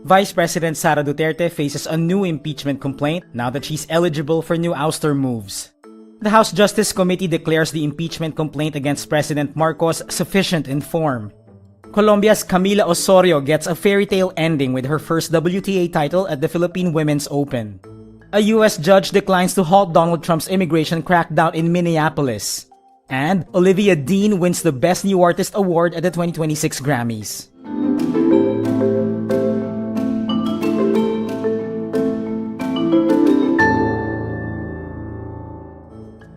Vice President Sara Duterte faces a new impeachment complaint now that she's eligible for new ouster moves. The House Justice Committee declares the impeachment complaint against President Marcos sufficient in form. Colombia's Camila Osorio gets a fairy tale ending with her first WTA title at the Philippine Women's Open. A US judge declines to halt Donald Trump's immigration crackdown in Minneapolis. And Olivia Dean wins the Best New Artist award at the 2026 Grammys.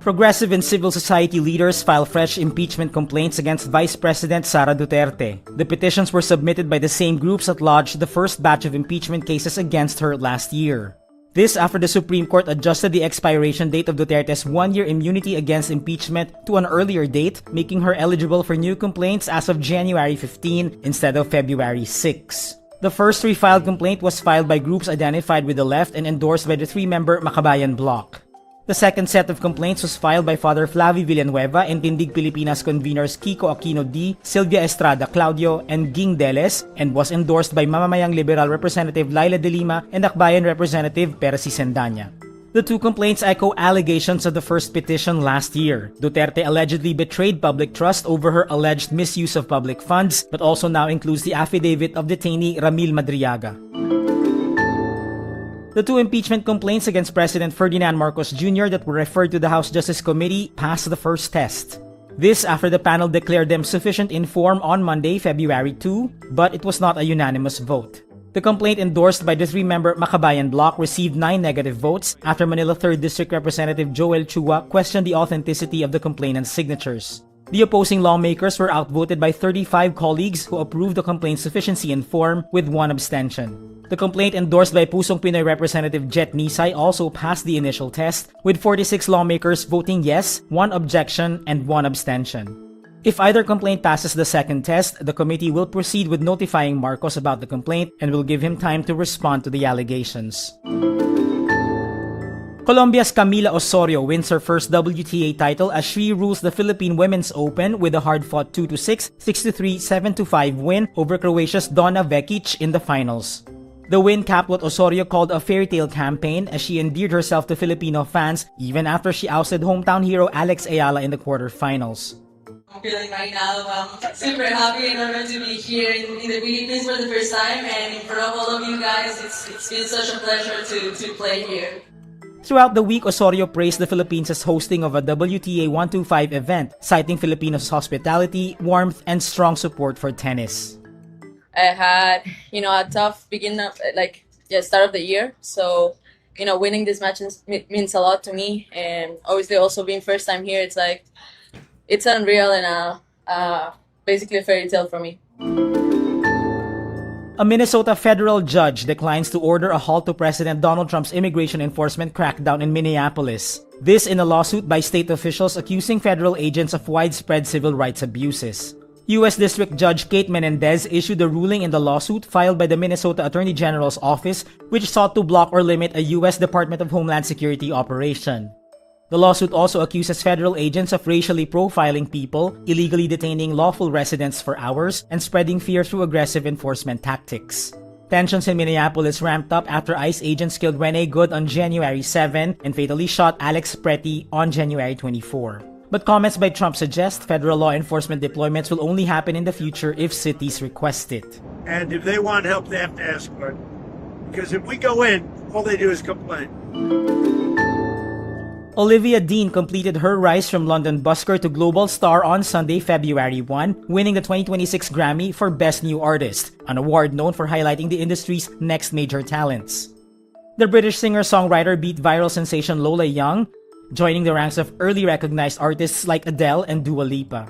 Progressive and civil society leaders file fresh impeachment complaints against Vice President Sara Duterte. The petitions were submitted by the same groups that lodged the first batch of impeachment cases against her last year. This after the Supreme Court adjusted the expiration date of Duterte's one-year immunity against impeachment to an earlier date, making her eligible for new complaints as of January 15 instead of February 6. The first refiled complaint was filed by groups identified with the left and endorsed by the three-member Makabayan Bloc. The second set of complaints was filed by Father Flavio Villanueva and Tindig Pilipinas conveners Kiko Aquino D, Silvia Estrada Claudio, and Ging Deles, and was endorsed by Mamamayang Liberal Representative Laila de Lima and Akbayan Representative Percy Sendanya. The two complaints echo allegations of the first petition last year. Duterte allegedly betrayed public trust over her alleged misuse of public funds, but also now includes the affidavit of detainee Ramil Madriaga. The two impeachment complaints against President Ferdinand Marcos Jr. that were referred to the House Justice Committee passed the first test. This after the panel declared them sufficient in form on Monday, February 2, but it was not a unanimous vote. The complaint endorsed by the three-member Makabayan Bloc received 9 negative votes after Manila 3rd District Representative Joel Chua questioned the authenticity of the complainant's signatures. The opposing lawmakers were outvoted by 35 colleagues who approved the complaint's sufficiency in form with 1 abstention. The complaint endorsed by Pusong Pinoy Representative Jet Nisay also passed the initial test, with 46 lawmakers voting yes, 1 objection, and 1 abstention. If either complaint passes the second test, the committee will proceed with notifying Marcos about the complaint and will give him time to respond to the allegations. Colombia's Camila Osorio wins her first WTA title as she rules the Philippine Women's Open with a hard-fought 2-6, 6-3, 7-5 win over Croatia's Donna Vekic in the finals. The win capped what Osorio called a fairy tale campaign as she endeared herself to Filipino fans even after she ousted hometown hero Alex Ayala in the quarterfinals. I'm feeling right now super happy and honored to be here in the Philippines for the first time and in front of all of you guys. It's been such a pleasure to play here. Throughout the week, Osorio praised the Philippines' hosting of a WTA 125 event, citing Filipinos' hospitality, warmth, and strong support for tennis. I had, a tough start of the year. So, winning this match means a lot to me. And obviously also being first time here, it's unreal and basically a fairy tale for me. A Minnesota federal judge declines to order a halt to President Donald Trump's immigration enforcement crackdown in Minneapolis. This in a lawsuit by state officials accusing federal agents of widespread civil rights abuses. U.S. District Judge Kate Menendez issued a ruling in the lawsuit filed by the Minnesota Attorney General's office, which sought to block or limit a U.S. Department of Homeland Security operation. The lawsuit also accuses federal agents of racially profiling people, illegally detaining lawful residents for hours, and spreading fear through aggressive enforcement tactics. Tensions in Minneapolis ramped up after ICE agents killed Rene Good on January 7 and fatally shot Alex Preti on January 24. But comments by Trump suggest federal law enforcement deployments will only happen in the future if cities request it. And if they want help, they have to ask for it. Because if we go in, all they do is complain. Olivia Dean completed her rise from London busker to global star on Sunday, February 1, winning the 2026 Grammy for Best New Artist, an award known for highlighting the industry's next major talents. The British singer-songwriter beat viral sensation Lola Young, joining the ranks of early recognized artists like Adele and Dua Lipa.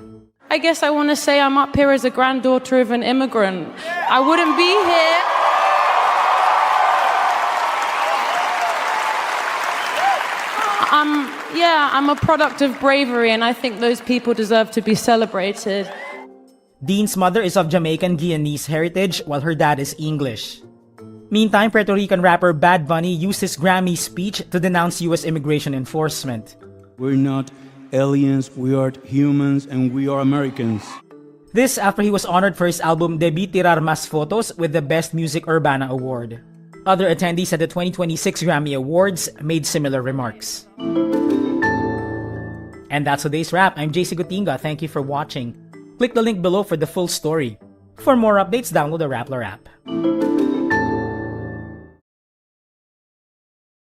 I guess I want to say I'm up here as a granddaughter of an immigrant. I wouldn't be here. I'm a product of bravery, and I think those people deserve to be celebrated. Dean's mother is of Jamaican Guyanese heritage, while her dad is English. Meantime, Puerto Rican rapper Bad Bunny used his Grammy speech to denounce U.S. immigration enforcement. We're not aliens, we are humans, and we are Americans. This after he was honored for his album Debí Tirar Más Fotos with the Best Music Urbana Award. Other attendees at the 2026 Grammy Awards made similar remarks. And that's today's wrap. I'm JC Gutinga. Thank you for watching. Click the link below for the full story. For more updates, download the Rappler app.